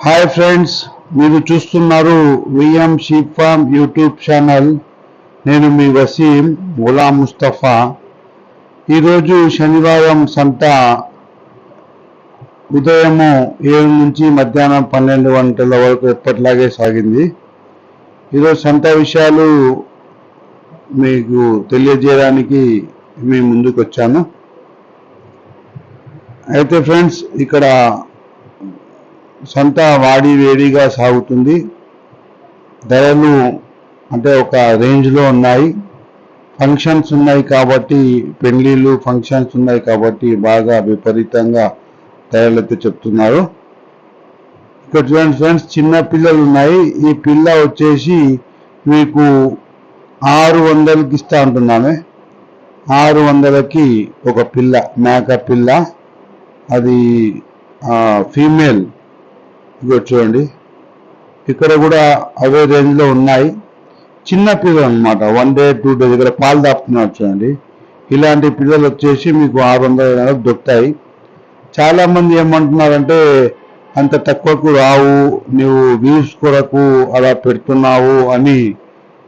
Hi friends, మీరు చూస్తున్నారు VM sheep farm YouTube channel. నేను మీ వసీం గులాం ముస్తఫా. ఈరోజు శనివారం సంత ఉదయము 7 నుంచి మధ్యాహ్నం 12 గంటల వరకు ఎప్పటిలాగే సాగింది. ఈరోజు సంత విషయాలు మీకు తెలియజేయడానికి మీ ముందుకు వచ్చాను. అయితే ఫ్రెండ్స్, ఇక్కడ సంత వాడి వేడిగా సాగుతుంది. ధరలు అంటే ఒక రేంజ్లో ఉన్నాయి. ఫంక్షన్స్ ఉన్నాయి కాబట్టి, పెళ్లిళ్ళు ఫంక్షన్స్ ఉన్నాయి కాబట్టి బాగా విపరీతంగా ధరలు అయితే చెప్తున్నారు. ఇక్కడ చూడండి ఫ్రెండ్స్, చిన్న పిల్లలు ఉన్నాయి. ఈ పిల్ల వచ్చేసి మీకు 600కి ఇస్తా అంటున్నామే. 600కి ఒక పిల్ల, మేక పిల్ల, అది ఫీమేల్. ఇదిగో చూడండి, ఇక్కడ కూడా అవే రేంజ్లో ఉన్నాయి. చిన్న పిల్లలు అనమాట, 1 day 2 days ఇక్కడ పాలు దాపుతున్నారు చూడండి. ఇలాంటి పిల్లలు వచ్చేసి మీకు 600 దొరుకుతాయి. చాలామంది ఏమంటున్నారంటే అంత తక్కువకు రావు, నువ్వు వ్యూస్ కొరకు అలా పెడుతున్నావు అని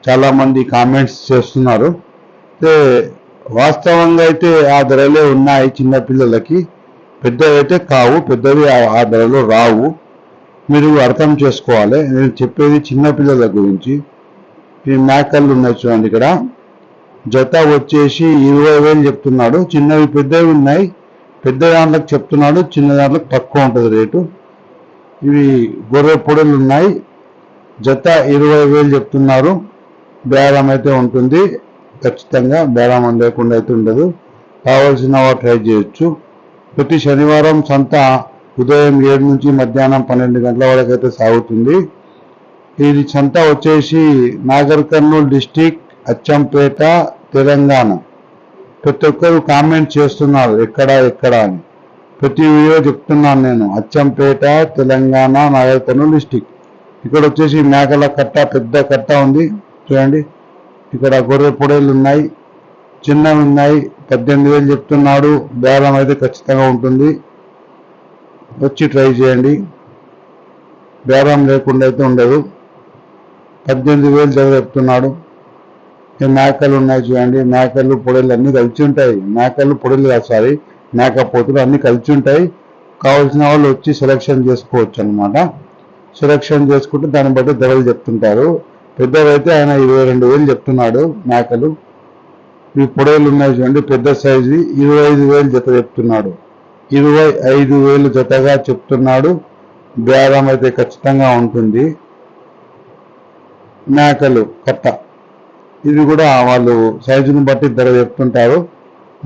చాలామంది కామెంట్స్ చేస్తున్నారు. అయితే వాస్తవంగా అయితే ఆ ధరలే ఉన్నాయి చిన్న పిల్లలకి. పెద్దవి అయితే కావు, పెద్దవి ఆ ధరలో రావు. మీరు అర్థం చేసుకోవాలి. నేను చెప్పేది చిన్నపిల్లల గురించి. ఈ మేకలు ఉన్నాయి చూడండి. ఇక్కడ జత వచ్చేసి 20,000 చెప్తున్నాడు. చిన్నవి పెద్దవి ఉన్నాయి. పెద్ద దాంట్లోకి చెప్తున్నాడు, చిన్న దాంట్లోకి తక్కువ ఉంటుంది రేటు. ఇవి గొర్రె పొడలు ఉన్నాయి. జత 20,000 చెప్తున్నారు. బేరం అయితే ఉంటుంది ఖచ్చితంగా, బేరం లేకుండా అయితే ఉండదు. కావాల్సిన వారు ట్రై చేయొచ్చు. ప్రతి శనివారం సంత ఉదయం 7 నుంచి మధ్యాహ్నం 12 గంటల వరకు అయితే సాగుతుంది. ఇది సంత వచ్చేసి నాగర్ కర్నూల్ డిస్టిక్, అచ్చంపేట, తెలంగాణ. ప్రతి ఒక్కరు కామెంట్ చేస్తున్నారు ఎక్కడ అని. ప్రతి వీడియో చెప్తున్నాను నేను. అచ్చంపేట, తెలంగాణ, నాగర్ కర్నూల్ డిస్టిక్. ఇక్కడ వచ్చేసి మేకల కట్ట, పెద్ద కట్ట ఉంది చూడండి. ఇక్కడ గొర్రె పొడేలు ఉన్నాయి, చిన్నవి ఉన్నాయి. 18,000 చెప్తున్నాడు. బేరం అయితే ఖచ్చితంగా ఉంటుంది. వచ్చి ట్రై చేయండి, బేరం లేకుండా అయితే ఉండదు. 18,000 ధర చెప్తున్నాడు. మేకలు ఉన్నాయి చూడండి. మేకలు పొడేలు అన్నీ కలిసి ఉంటాయి. మేకలు పొడేలు కాదు, మేకపోతులు అన్నీ కలిసి ఉంటాయి. కావాల్సిన వాళ్ళు వచ్చి సెలెక్షన్ చేసుకోవచ్చు అనమాట. సెలెక్షన్ చేసుకుంటే దాన్ని బట్టి ధరలు చెప్తుంటారు. పెద్దవైతే ఆయన 22,000 చెప్తున్నాడు మేకలు. ఈ పొడేలు ఉన్నాయి చూడండి, పెద్ద సైజు, 25,000 జత చెప్తున్నాడు. 25,000 జతగా చెప్తున్నాడు. బేరం అయితే ఖచ్చితంగా ఉంటుంది. మేకలు కట్ట, ఇది కూడా వాళ్ళు సైజుని బట్టి ధర చెప్తుంటారు.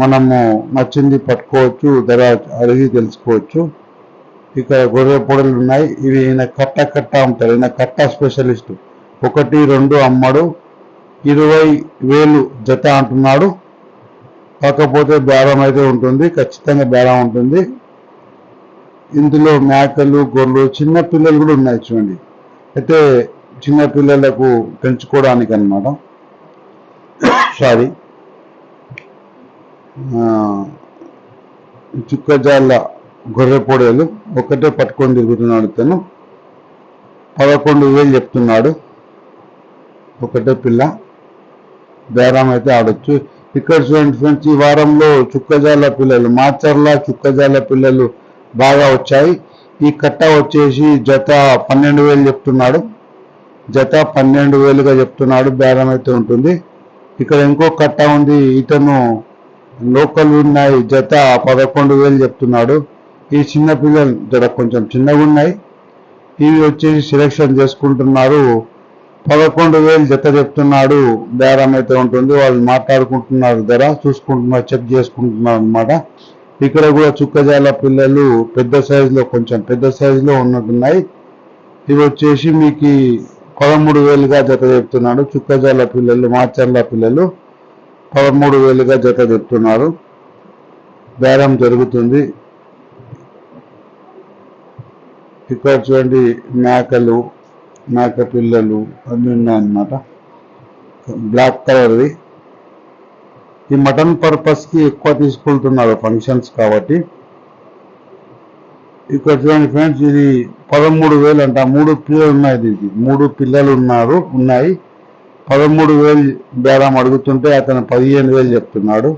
మనము నచ్చింది పట్టుకోవచ్చు, ధర అడిగి తెలుసుకోవచ్చు. ఇక్కడ గొర్రె పొడలు ఉన్నాయి. ఇవి ఈయన కట్ట అమ్ముతారు. ఈయన కట్ట స్పెషలిస్ట్. 1, 2 అమ్మడు. 20,000 జత అంటున్నాడు. కాకపోతే బేరం అయితే ఉంటుంది, ఖచ్చితంగా బేరం ఉంటుంది. ఇందులో మేకలు, గొర్రెలు, చిన్న పిల్లలు కూడా ఉన్నాయి చూడండి. అయితే చిన్న పిల్లలకు పెంచుకోవడానికి అన్నమాట. చుక్కజాల గొర్రె పొడేలు ఒకటే పట్టుకొని తిరుగుతున్నాడు తను. 11,000 చెప్తున్నాడు. ఒకటే పిల్ల, బేరం అయితే ఆడొచ్చు. ఇక్కడ చూడండి ఫ్రెండ్స్, ఈ వారంలో చుక్కజాల పిల్లలు, మాచర్ల చుక్కజాల పిల్లలు బాగా వచ్చాయి. ఈ కట్ట వచ్చేసి జత 12,000 చెప్తున్నాడు. జత 12,000గా చెప్తున్నాడు. బేరం అయితే ఉంటుంది. ఇక్కడ ఇంకో కట్ట ఉంది, ఇతను లోకల్ ఉన్నాయి. జత 11,000 చెప్తున్నాడు. ఈ చిన్న పిల్లలు జర కొంచెం చిన్నగా ఉన్నాయి. ఇవి వచ్చేసి సెలెక్షన్ చేసుకుంటున్నారు. 11,000 జత చెప్తున్నాడు. బేరం అయితే ఉంటుంది. వాళ్ళు మాట్లాడుకుంటున్నారు, ధర చూసుకుంటున్నారు, చెక్ చేసుకుంటున్నారు అనమాట. ఇక్కడ కూడా చుక్కజాల పిల్లలు పెద్ద సైజులో, కొంచెం పెద్ద సైజులో ఉన్నట్టున్నాయి. ఇవి వచ్చేసి మీకు 13,000గా జత చెప్తున్నాడు. చుక్కజాల పిల్లలు, మాచర్ల పిల్లలు 13,000గా జత చెప్తున్నారు. బేరం జరుగుతుంది. ఇక్కడ చూడండి, మేకలు, మేక పిల్లలు అన్నీ ఉన్నాయన్నమాట. బ్లాక్ కలర్వి. ఈ మటన్ పర్పస్కి ఎక్కువ తీసుకుంటున్నారు ఫంక్షన్స్ కాబట్టి. ఇక్కడ చూడండి ఫ్రెండ్స్, ఇది 13,000 అంట. 3 పిల్లలు ఉన్నాయి దీనికి, 3 పిల్లలు ఉన్నాయి. 13,000 బేరం అడుగుతుంటే అతను 15,000 చెప్తున్నాడు.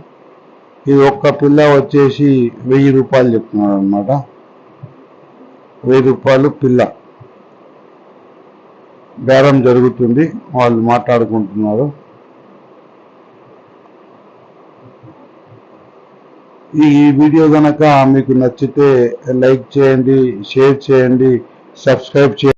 ఇది ఒక్క పిల్ల వచ్చేసి 1,000 రూపాయలు చెప్తున్నాడు అనమాట. 1,000 రూపాయలు పిల్ల బేరం జరుగుతుంది, వాళ్ళు మాట్లాడుకుంటున్నారు. ఈ వీడియో కనుక మీకు నచ్చితే లైక్ చేయండి, షేర్ చేయండి, సబ్స్క్రైబ్ చేయండి.